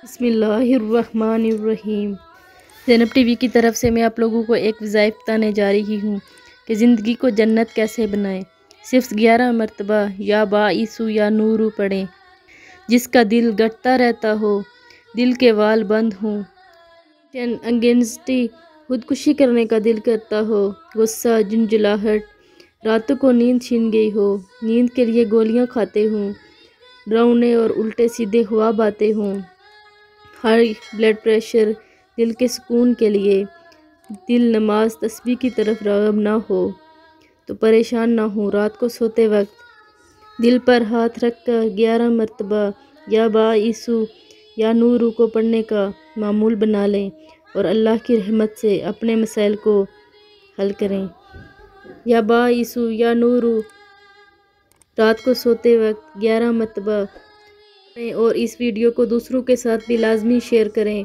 بسم اللہ الرحمن الرحیم۔ زینب ٹی وی کی طرف سے میں آپ لوگوں کو ایک وظائف بتانے جا رہی ہوں کہ زندگی کو جنت کیسے بنائیں۔ صرف 11 مرتبہ یا باعثو یا نورو پڑھیں۔ جس کا دل گٹتا رہتا ہو، دل کے وال بند ہوں، انگینسٹی خودکشی کرنے کا دل کرتا ہو، غصہ، جھنجھلاہٹ، راتوں کو نیند چھین گئی ہو، نیند کے لیے گولیاں کھاتے ہوں، ڈراؤنے اور الٹے سیدھے خواب آتے ہوں، ہائی بلڈ پریشر، دل کے سکون کے لیے دل نماز تسبیح کی طرف راغب نہ ہو تو پریشان نہ ہو۔ رات کو سوتے وقت دل پر ہاتھ رکھ کر 11 مرتبہ یا باعثو یا نورو کو پڑھنے کا معمول بنا لیں اور اللہ کی رحمت سے اپنے مسائل کو حل کریں۔ یا باعثو یا نورو رات کو سوتے وقت 11 مرتبہ پڑھیں اور اس ویڈیو کو دوسروں کے ساتھ بھی لازمی شیئر کریں